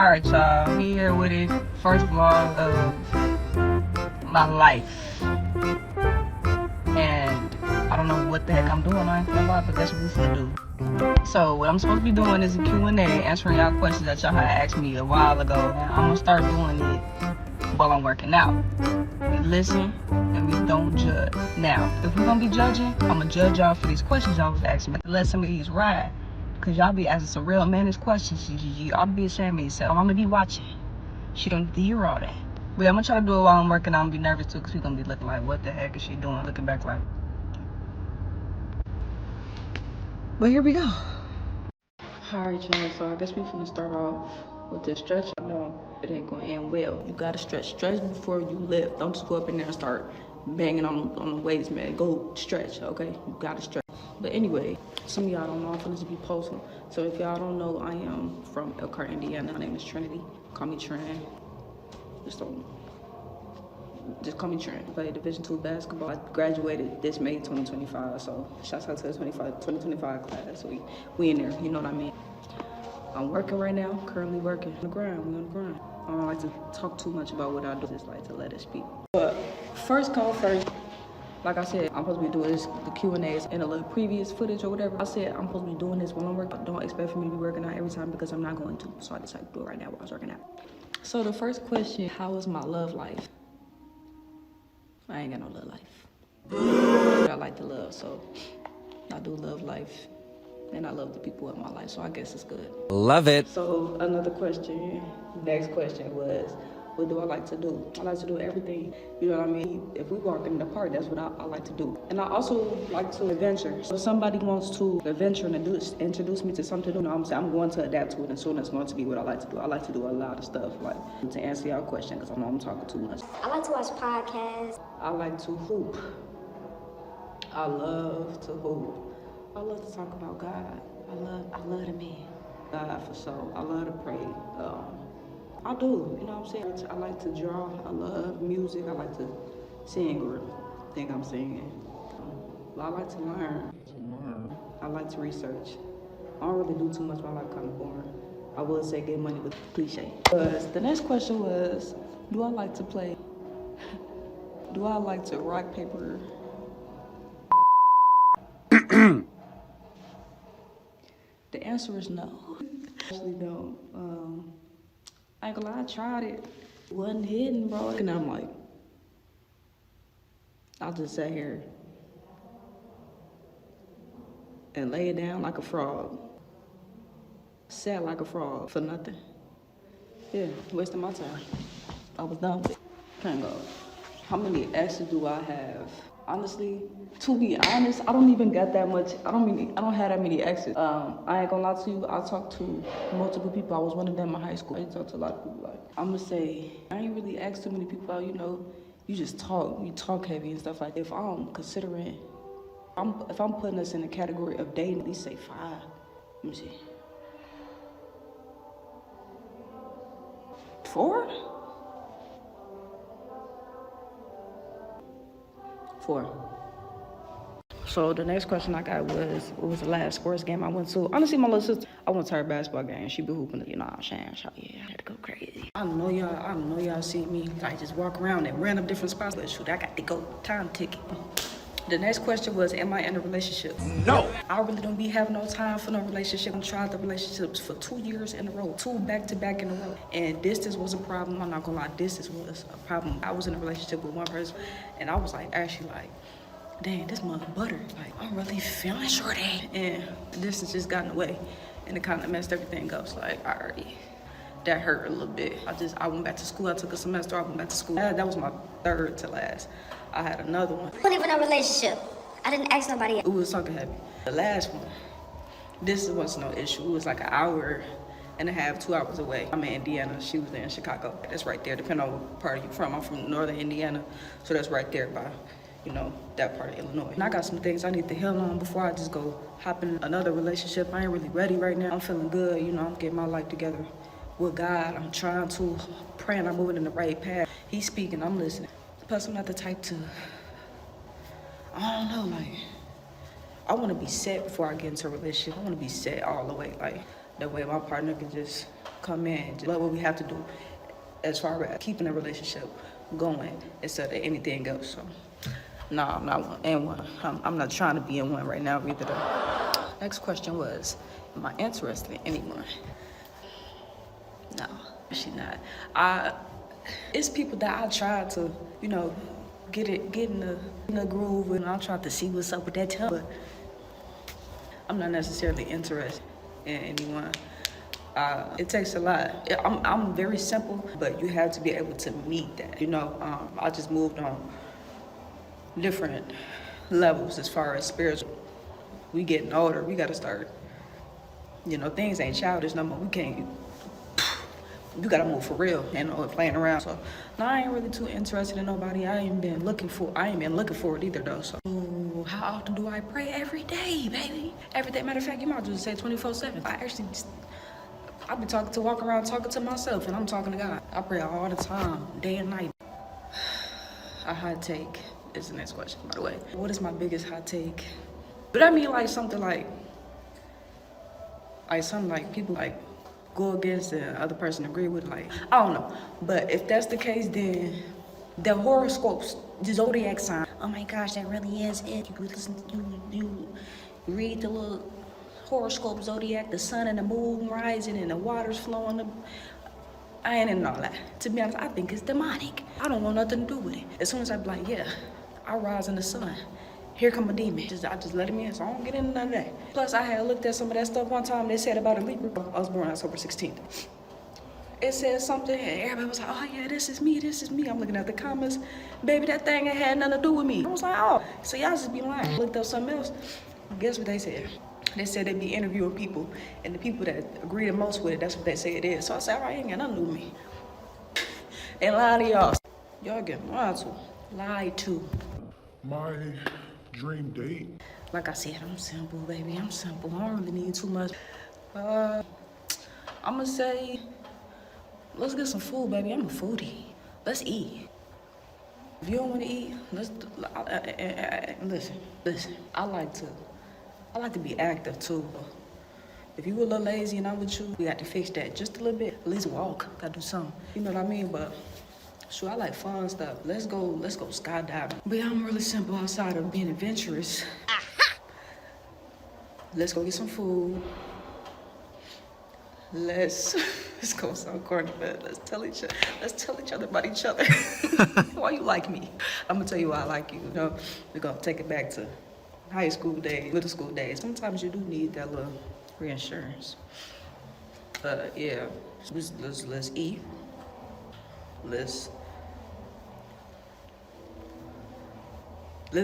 Alright, y'all. We here with it. First vlog of my life. And I don't know what the heck I'm doing. I ain't gonna lie, but that's what we finna do. So what I'm supposed to be doing is a Q&A, answering y'all questions that y'all had asked me a while ago. And I'm gonna start doing it while I'm working out. We listen and we don't judge. Now, if we're gonna be judging, I'm gonna judge y'all for these questions y'all was asking me. Let some of these ride. Cause y'all be asking some real managed questions. Y'all be ashamed of yourself. I'm gonna be watching. She don't need to hear all that. But I'm gonna try to do it while I'm working. I'm gonna be nervous too, cause she's gonna be looking like, what the heck is she doing? Looking back like. But here we go. Alright, y'all. So I guess we finna start off with this stretch. I know it ain't gonna end well. You gotta stretch. Stretch before you lift. Don't just go up in there and start banging on the weights, man. Go stretch, okay? You gotta stretch. But anyway, some of y'all don't know I'm finna be posting. So if y'all don't know, I am from Elkhart, Indiana. My name is Trinity. Call me Trin. Just call me Trin. I played Division II basketball. I graduated this May 2025. So shouts out to the 2025 class. We in there, you know what I mean? I'm working right now, currently working. On the grind, we on the grind. I don't like to talk too much about what I do, just like to let it speak. But first call first. Like I said, I'm supposed to be doing this, the Q&As in a little previous footage or whatever. I said I'm supposed to be doing this when I'm working. Don't expect for me to be working out every time because I'm not going to. So I decided to do it right now while I was working out. So the first question, how is my love life? I ain't got no love life. But I like to love, so I do love life. And I love the people in my life, so I guess it's good. Love it. So another question, next question was, what do I like to do? I like to do everything, you know what I mean? If we walk in the park, that's what I like to do. And I also like to adventure. So if somebody wants to adventure and introduce me to something, you know what I'm saying? I'm going to adapt to it, and soon it's going to be what I like to do. I like to do a lot of stuff, like to answer y'all question, because I know I'm talking too much. I like to watch podcasts. I like to hoop. I love to hoop. I love to talk about God. I love to be God for sure. I love to pray. I do, you know what I'm saying? I like to draw. I love music. I like to sing or think I'm singing. I like to learn. I like to research. I don't really do too much. My life kind of boring. I would say get money with cliche. But the next question was, do I like to play? Do I like to rock, paper? The answer is no. Actually don't. I ain't gonna lie, I tried it. Wasn't hitting, bro. And I'm like, I just sat here and lay it down like a frog. Sat like a frog for nothing. Yeah, wasting my time. I was done with it. Can't go. How many exes do I have? Honestly, to be honest, I don't even got that much. I don't have that many exes. I ain't gonna lie to you. I talked to multiple people. I was one of them in high school. I talked to a lot of people. Like, I'm gonna say, I ain't really asked too many people out. You know, you just talk. You talk heavy and stuff like that. If I'm considering, if I'm putting us in the category of dating, at least say 5. Let me see. 4? 4. So the next question I got was, what was the last sports game I went to? Honestly, my little sister, I went to her basketball game. She be hooping, you know what I'm saying? So yeah, I had to go crazy. I know y'all see me. I just walk around at random different spots, but shoot, I got to go. Time ticket. The next question was, am I in a relationship? No. I really don't be having no time for no relationship. I tried the relationships for 2 years in a row, 2 back-to-back in a row. And distance was a problem. I'm not gonna lie, distance was a problem. I was in a relationship with one person, and I was like, actually like, dang, this mother butter. Like, I'm really feeling shorty. And the distance just got in the way, and it kind of messed everything up. So like, that hurt a little bit. I went back to school. I took a semester. I went back to school. That was my 3rd to last. I had another one. I wasn't even in a relationship. I didn't ask nobody. It was talking heavy. The last one, this wasn't no issue. It was like an hour and a half, 2 hours away. I'm in Indiana. She was there in Chicago. That's right there, depending on what part you're from. I'm from northern Indiana, so that's right there by, you know, that part of Illinois. And I got some things I need to heal on before I just go hop in another relationship. I ain't really ready right now. I'm feeling good, you know, I'm getting my life together with God. I'm trying to, praying I'm moving in the right path. He's speaking, I'm listening. Plus, I'm not the type to, I don't know, like, I want to be set before I get into a relationship. I want to be set all the way, like, that way my partner can just come in, just what we have to do as far as keeping a relationship going instead of anything else. So, no, I'm not in one. I'm not trying to be in one right now either. Though. Next question was, am I interested in anyone? No, she not. It's people that I try to, get in the groove, and I try to see what's up with that time, but I'm not necessarily interested in anyone. It takes a lot. I'm very simple, but you have to be able to meet that. I just moved on different levels as far as spiritual. We getting older. We got to start. Things ain't childish no more. We can't. You gotta move for real and playing around. So, no, I ain't really too interested in nobody. I ain't been looking for it either though. So, how often do I pray? Every day, baby. Every day. Matter of fact, you might just say 24/7. I be walking around talking to myself, and I'm talking to God. I pray all the time, day and night. A hot take is the next question, by the way. What is my biggest hot take? But I mean, like something like people like go against the other person agree with, like, I don't know. But if that's the case, then the horoscopes, the zodiac sign, oh my gosh, that really is it. You listen, you read the little horoscope zodiac, the sun and the moon rising and the waters flowing. I ain't into all that. To be honest, I think it's demonic. I don't want nothing to do with it. As soon as I be like, yeah, I rise in the sun. Here come a demon. I just let him in, so I don't get into none of that. Plus, I had looked at some of that stuff one time. They said about a Libra. I was born October 16th. It said something, and everybody was like, oh yeah, this is me. I'm looking at the comments. Baby, that thing ain't had nothing to do with me. I was like, oh, so y'all just be lying. Looked up something else. Guess what they said? They said they'd be interviewing people, and the people that agree the most with it, that's what they say it is. So I said, all right, ain't got nothing to do with me. And lie to y'all. Y'all getting lied to. My dream date? Like I said, I'm simple, baby. I'm simple. I don't really need too much. I'ma say, let's get some food, baby. I'm a foodie. Let's eat. If you don't want to eat, listen. I like to be active too. If you a little lazy and I'm with you, we got to fix that just a little bit. At least walk. Gotta do something. You know what I mean? But sure, I like fun stuff. Let's go skydiving. But yeah, I'm really simple outside of being adventurous. Let's go get some food. It's gonna sound corny, but let's tell each other about each other. Why you like me? I'm gonna tell you why I like you. We're gonna take it back to high school days, middle school days. Sometimes you do need that little reassurance. Yeah, let's eat. Let's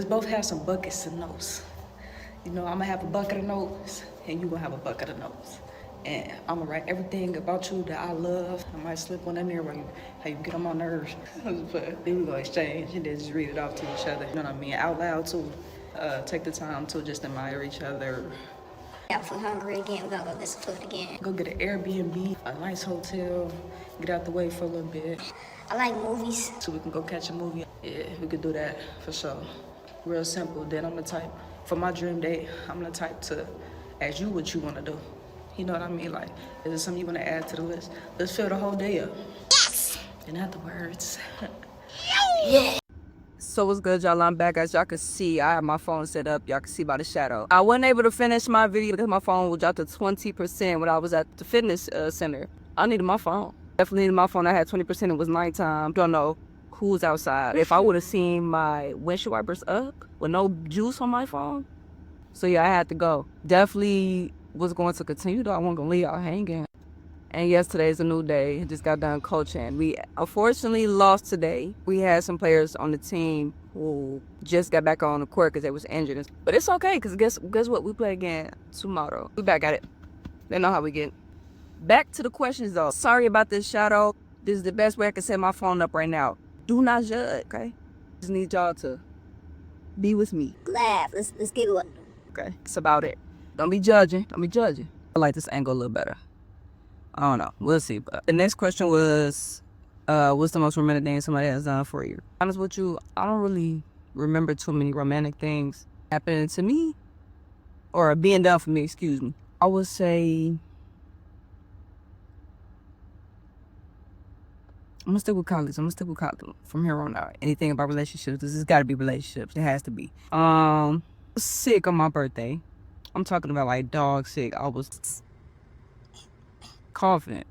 both have some buckets of notes. I'm gonna have a bucket of notes, and you gonna have a bucket of notes. And I'm gonna write everything about you that I love. I might slip one in there how you get on my nerves. But then we gonna exchange and then just read it off to each other. You know what I mean? Out loud too. Take the time to just admire each other. Yeah, if we're hungry again, we're gonna go get some food again. Go get an Airbnb, a nice hotel, get out the way for a little bit. I like movies. So we can go catch a movie. Yeah, we could do that for sure. Real simple. Then I'm the type, for my dream date, I'm the type to ask you what you wanna do. You know what I mean? Like, is there something you wanna add to the list? Let's fill the whole day up. Yes! In other words. Yeah! So what's good, y'all? I'm back. As y'all can see, I have my phone set up. Y'all can see by the shadow. I wasn't able to finish my video because my phone was dropped to 20% when I was at the fitness center. I needed my phone. Definitely needed my phone. I had 20%. It was nighttime. Don't know who's outside. If I would have seen my windshield wipers up with no juice on my phone. So yeah, I had to go. Definitely was going to continue though. I wasn't going to leave y'all hanging. And yesterday's a new day. Just got done coaching. We unfortunately lost today. We had some players on the team who just got back on the court because they was injured. But it's okay, because guess what? We play again tomorrow. We back at it. They know how we get. Back to the questions though. Sorry about this shout out. This is the best way I can set my phone up right now. Do not judge, okay? Just need y'all to be with me. Laugh. Let's get one. Okay, it's about it. Don't be judging. I like this angle a little better. I don't know. We'll see. But the next question was, what's the most romantic thing somebody has done for you? Honest with you, I don't really remember too many romantic things happening to me or being done for me, excuse me. I would say I'm gonna stick with college. I'm gonna stick with college from here on out. Anything about relationships, this has got to be relationships. It has to be. Sick on my birthday. I'm talking about like dog sick. I was coughing.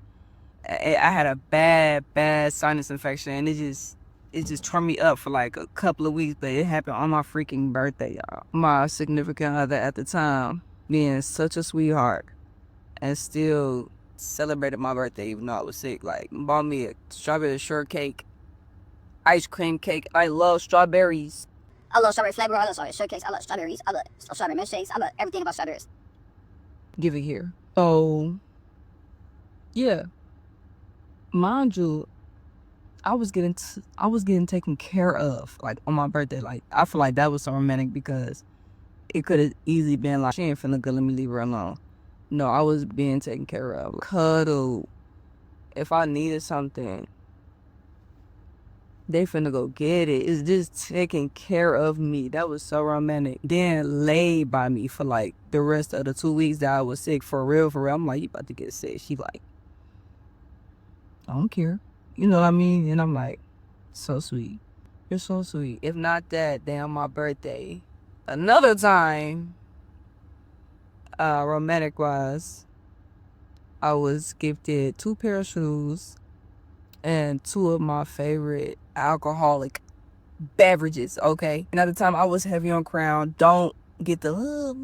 I had a bad sinus infection, and it just tore me up for like a couple of weeks. But it happened on my freaking birthday, y'all. My significant other at the time, being such a sweetheart, and still celebrated my birthday even though I was sick. Like, bought me a strawberry shortcake, ice cream cake. I love strawberries. I love strawberry flavor. I love strawberry shortcakes. I love strawberries. I love strawberry milkshakes. I love everything about strawberries. Give it here. So, yeah, mind you, I was getting taken care of like on my birthday. Like, I feel like that was so romantic because it could have easily been like, she ain't finna good, let me leave her alone. No, I was being taken care of. Cuddle. If I needed something, they finna go get it. It's just taking care of me. That was so romantic. Then laid by me for like the rest of the 2 weeks that I was sick. For real. I'm like, you about to get sick. She like, I don't care. You know what I mean? And I'm like, so sweet. You're so sweet. If not that, then on my birthday, another time, romantic wise, I was gifted 2 pair of shoes and 2 of my favorite alcoholic beverages, okay? And at the time, I was heavy on Crown. Don't get the,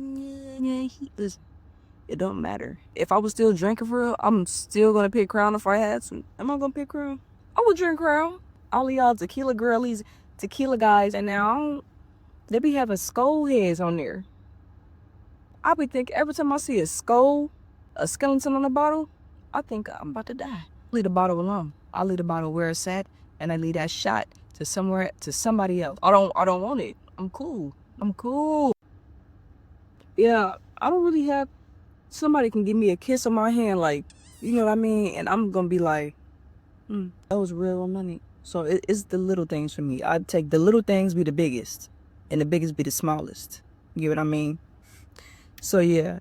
it don't matter. If I was still drinking for real, I'm still gonna pick Crown if I had to. Am I gonna pick Crown? I would drink Crown. All of y'all tequila girlies, tequila guys, and now they be having skull heads on there. I be thinking every time I see a skull, a skeleton on the bottle, I think I'm about to die. Leave the bottle alone. I leave the bottle where it's at, and I leave that shot to somebody else. I don't want it. I'm cool. Yeah, I don't really have. Somebody can give me a kiss on my hand, like, you know what I mean, and I'm gonna be like, that was real money. So it's the little things for me. I take the little things be the biggest, and the biggest be the smallest. You know what I mean? So yeah.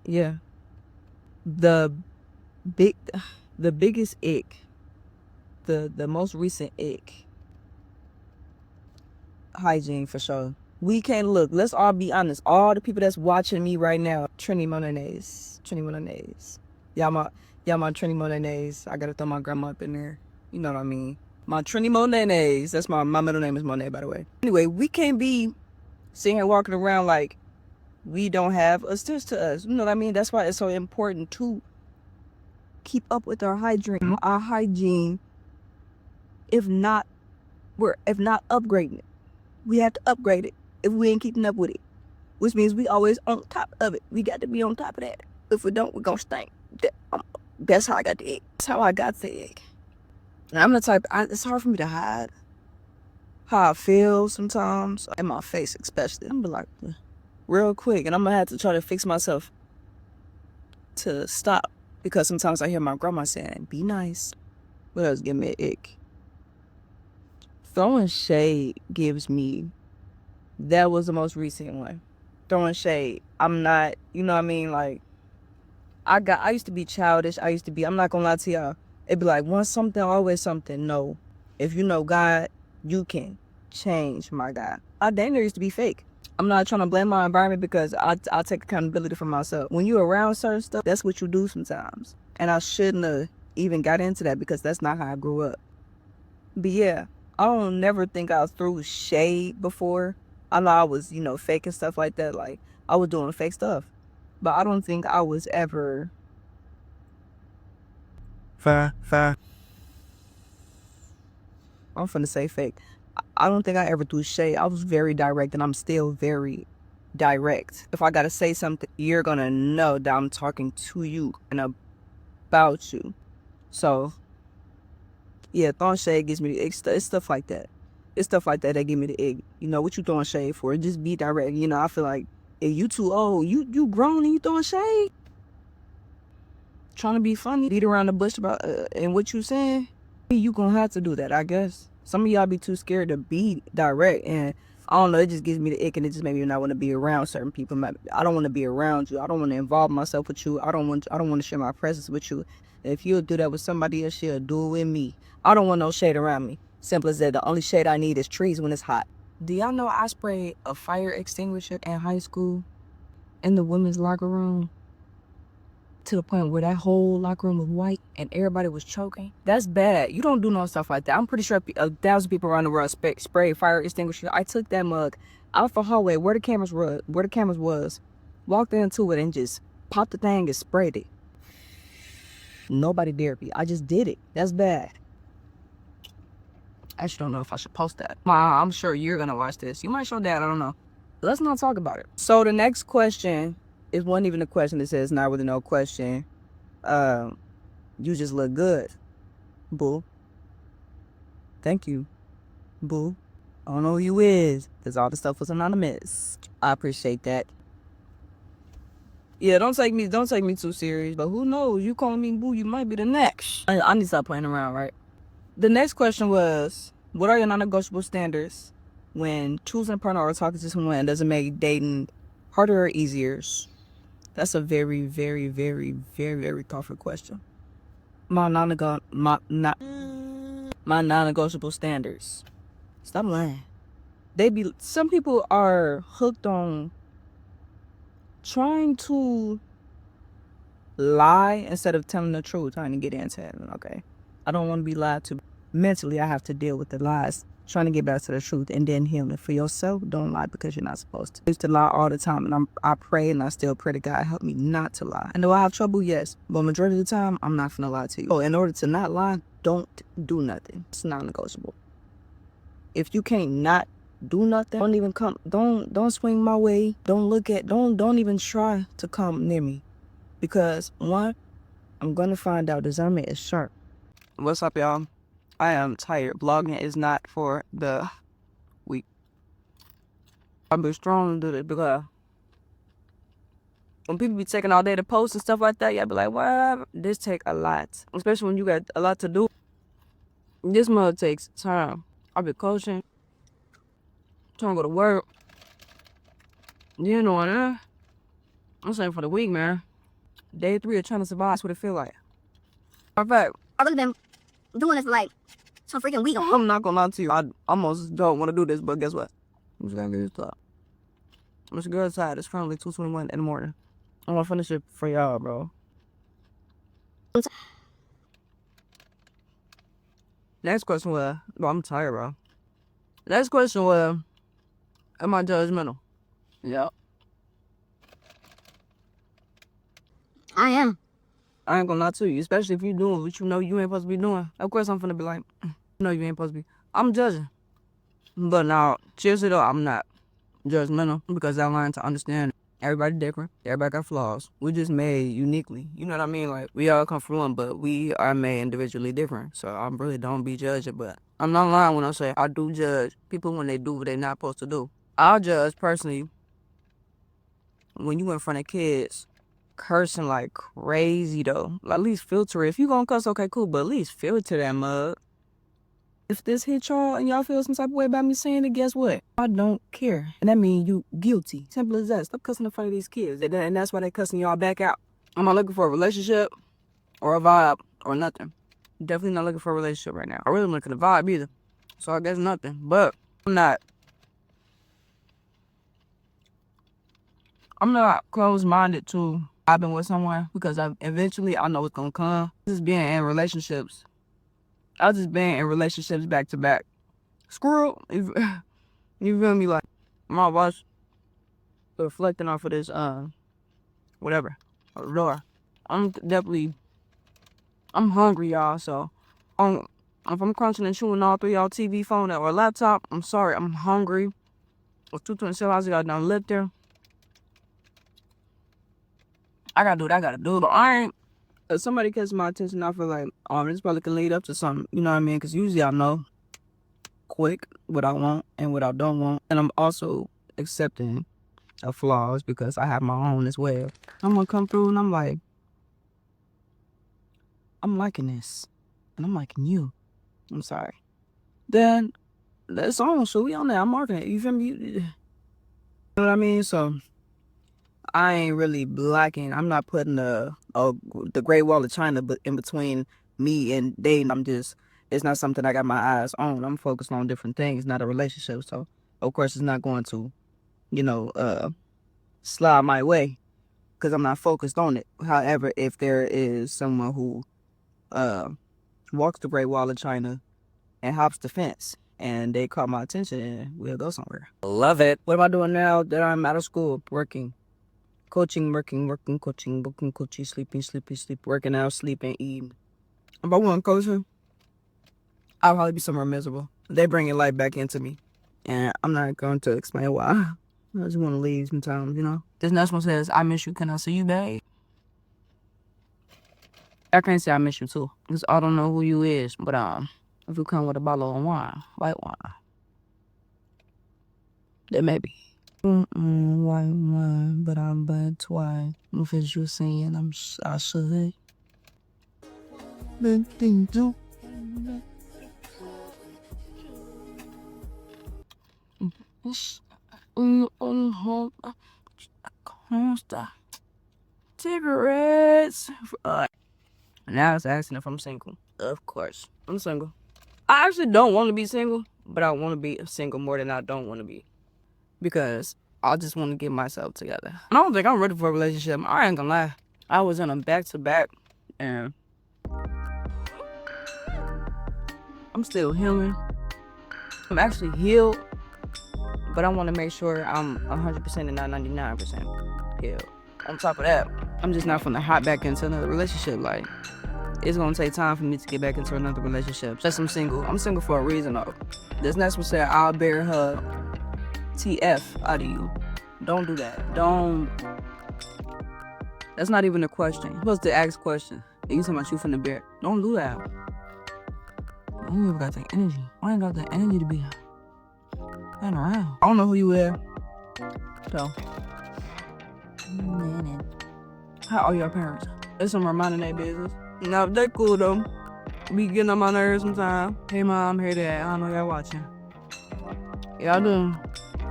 The biggest ick, the most recent ick, hygiene for sure. We can't look. Let's all be honest. All the people that's watching me right now, Trini Monanes. Y'all my Trini Monanes. I gotta throw my grandma up in there. You know what I mean? My Trini Monanes. That's my middle name is Monet, by the way. Anyway, we can't be sitting here walking around like we don't have a stitch to us. You know what I mean? That's why it's so important to keep up with our hygiene. Our hygiene. If not upgrading it, we have to upgrade it if we ain't keeping up with it, which means we always on top of it. We got to be on top of that. If we don't, we're gonna stink. That's how I got the egg. That's how I got the egg. And I'm the type, it's hard for me to hide how I feel sometimes, in my face especially. I'm be like, real quick, and I'm gonna have to try to fix myself to stop, because sometimes I hear my grandma saying, be nice. What else give me an ick? Throwing shade gives me, that was the most recent one. Throwing shade. I'm not, you know what I mean? Like, I used to be childish. I'm not gonna lie to y'all. It'd be like, once something, always something. No. If you know God, you can change, my God. I dang near used to be fake. I'm not trying to blame my environment, because I'll take accountability for myself. When you're around certain stuff, that's what you do sometimes. And I shouldn't have even got into that, because that's not how I grew up. But yeah, I don't never think I threw shade before. I know I was, fake and stuff like that. Like, I was doing fake stuff. But I don't think I was ever... I'm finna say fake. I don't think I ever threw shade. I was very direct, and I'm still very direct. If I gotta say something, you're gonna know that I'm talking to you and about you. So, yeah, throwing shade gives me, it's stuff like that. It's stuff like that give me the egg. What you throwing shade for? Just be direct. I feel like, if you too old, you grown and you throwing shade, trying to be funny, beat around the bush about and what you saying, you gonna have to do that, I guess. Some of y'all be too scared to be direct, and I don't know, it just gives me the ick, and it just made me not want to be around certain people. I don't want to be around you. I don't want to involve myself with you. I don't want to share my presence with you. If you'll do that with somebody else, she'll do it with me. I don't want no shade around me. Simple as that. The only shade I need is trees when it's hot. Do y'all know I sprayed a fire extinguisher in high school in the women's locker room? To the point where that whole locker room was white and everybody was choking. That's bad. You don't do no stuff like that. I'm pretty sure 1,000 people around the world spray fire extinguisher. I took that mug out the hallway where the cameras was, walked into it and just popped the thing and sprayed it. Nobody dared me. I just did it. That's bad. I actually don't know if I should post that. I'm sure you're gonna watch this. You might show Dad. I don't know. Let's not talk about it. So the next question is wasn't even a question. It says not really no question. You just look good, boo. Thank you, boo. I don't know who you is, because all the stuff was anonymous. I appreciate that. Yeah, don't take me too serious, but who knows? You calling me boo, you might be the next. I need to stop playing around, right? The next question was, what are your non-negotiable standards when choosing a partner or talking to someone doesn't make dating harder or easier? That's a very, very, very, very, very thoughtful question. My non-negotiable standards. Stop lying. Some people are hooked on trying to lie instead of telling the truth, trying to get into it. Okay, I don't want to be lied to. Mentally, I have to deal with the lies, trying to get back to the truth, and then heal it. For yourself, don't lie because you're not supposed to. I used to lie all the time, and I pray and I still pray to God help me not to lie. And do I have trouble? Yes, but majority of the time, I'm not gonna lie to you. Oh, in order to not lie, don't do nothing. It's non-negotiable. If you can't not do nothing, don't even come. Don't swing my way. Don't even try to come near me, because one, I'm gonna find out discernment is sharp. What's up, y'all? I am tired. Vlogging is not for the weak. I've been strong to do it because when people be taking all day to post and stuff like that, y'all be like, what? This take a lot. Especially when you got a lot to do. This mug takes time. I've been coaching, trying to go to work. You know what? I'm saying for the week, man. Day 3 of trying to survive. That's what it feel like. In fact, I've really been doing this for like some freaking week. I'm not gonna lie to you. I almost don't want to do this, but guess what? I'm just gonna get this up. Let's go outside. It's currently 2:21 in the morning. I'm gonna finish it for y'all, bro. Next question was, bro, I'm tired, bro. Next question was, am I judgmental? Yep. I am. I ain't gonna lie to you, especially if you doing what you know you ain't supposed to be doing. Of course, I'm finna be like, no, you ain't supposed to be. I'm judging. But now, seriously though, I'm not judgmental because I learned to understand everybody different. Everybody got flaws. We just made uniquely. You know what I mean? Like, we all come from one, but we are made individually different. So I really don't be judging, but I'm not lying when I say I do judge people when they do what they're not supposed to do. I'll judge personally when you in front of kids cursing like crazy though. Like, at least filter it. If you gonna cuss, okay, cool, but at least filter that mug. If this hit y'all and y'all feel some type of way about me saying it, guess what? I don't care. And that means you guilty. Simple as that. Stop cussing in front of these kids. And that's why they cussing y'all back out. I'm not looking for a relationship or a vibe or nothing. Definitely not looking for a relationship right now. I really don't look at the vibe either. So I guess nothing. But I'm not closed-minded to vibing with someone because eventually I know it's gonna come. Just being in relationships. I just been in relationships back to back. Squirrel, you feel me? Like, my watch reflecting off of this, whatever, door. I'm hungry, y'all, so if I'm crunching and chewing all through y'all TV, phone, or laptop, I'm sorry, I'm hungry. It's 2:27 hours y'all done lived there. I gotta do what I gotta do, but I ain't. If somebody catches my attention, I feel like, this probably can lead up to something, you know what I mean? Because usually I know quick what I want and what I don't want. And I'm also accepting of flaws because I have my own as well. I'm gonna come through and I'm like, I'm liking this. And I'm liking you. I'm sorry. Then that's on. So we on there. I'm marking it. You feel me? You know what I mean? So I ain't really blocking. I'm not putting the Great Wall of China but in between me and dating. It's not something I got my eyes on. I'm focused on different things, not a relationship. So of course it's not going to, slide my way because I'm not focused on it. However, if there is someone who uh walks the Great Wall of China and hops the fence and they caught my attention, and we'll go somewhere. Love it. What am I doing now that I'm out of school? Working. Coaching, working, coaching, booking, coaching, sleeping, working out, sleeping, eating. If I wasn't coaching, I'd probably be somewhere miserable. They bringing life back into me. And I'm not going to explain why. I just want to leave sometimes, This next one says, I miss you, can I see you, babe? I can't say I miss you too. Because I don't know who you is, but if you come with a bottle of wine, white wine, then maybe. White wine, but I'm bad twice. If it's you saying I should. Do. Cigarettes. Now it's asking if I'm single. Of course, I'm single. I actually don't want to be single, but I want to be single more than I don't want to be. Because I just want to get myself together. I don't think I'm ready for a relationship. I ain't gonna lie. I was in a back-to-back, and I'm still healing. I'm actually healed, but I want to make sure I'm 100% and not 99% healed. On top of that, I'm just not finna hop back into another relationship. Like, it's gonna take time for me to get back into another relationship. Just I'm single. I'm single for a reason, though. This next one said, I'll bear her TF out of you. Don't do that. Don't. That's not even a question. You're supposed to ask questions. You talking about you finna bear. Don't do that. I don't even got the energy. I ain't got the energy to be playing around. I don't know who you is. So. How are your parents? It's some reminding their business. No, they cool though. Be getting on my nerves sometimes. Hey mom, hey dad, I know y'all watching. Y'all do.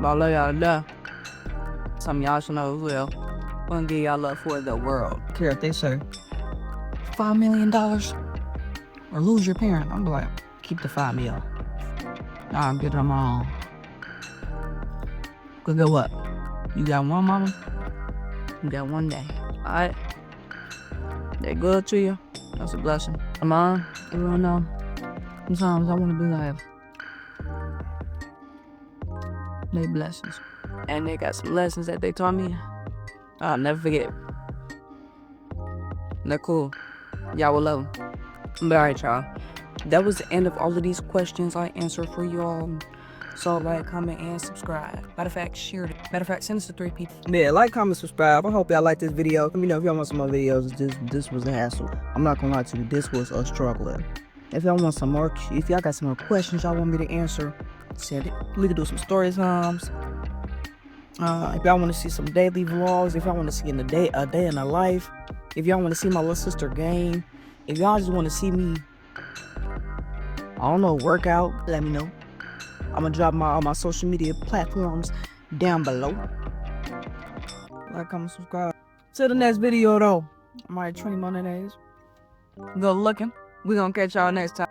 But I love y'all to death. Some of y'all should know as well. I'm gonna give y'all love for the world. Care if they say $5 million or lose your parent. I'm like, keep the $5 million. Nah, I'm good on my own. Cause get what? You got one mama, you got one day. Alright? They good to you. That's a blessing. Mom, you don't know. Sometimes I wanna be like, they blessings. And they got some lessons that they taught me. I'll never forget. They're cool. Y'all will love them. But alright, y'all. That was the end of all of these questions I answered for y'all. So like, comment, and subscribe. Matter of fact, share it. Matter of fact, send this to 3 people. Yeah, like, comment, subscribe. I hope y'all like this video. Let me know if y'all want some more videos. This was a hassle. I'm not gonna lie to you. This was a struggle. If y'all want some more, if y'all got some more questions y'all want me to answer, send it. We can do some story times. If y'all want to see some daily vlogs, if y'all want to see a day in the life, if y'all want to see my little sister game, if y'all just want to see me, I don't know, work out, let me know. I'm gonna drop all my social media platforms down below. Like, comment, subscribe. Till the next video though. I'm already 20 more days. Good looking. We gonna catch y'all next time.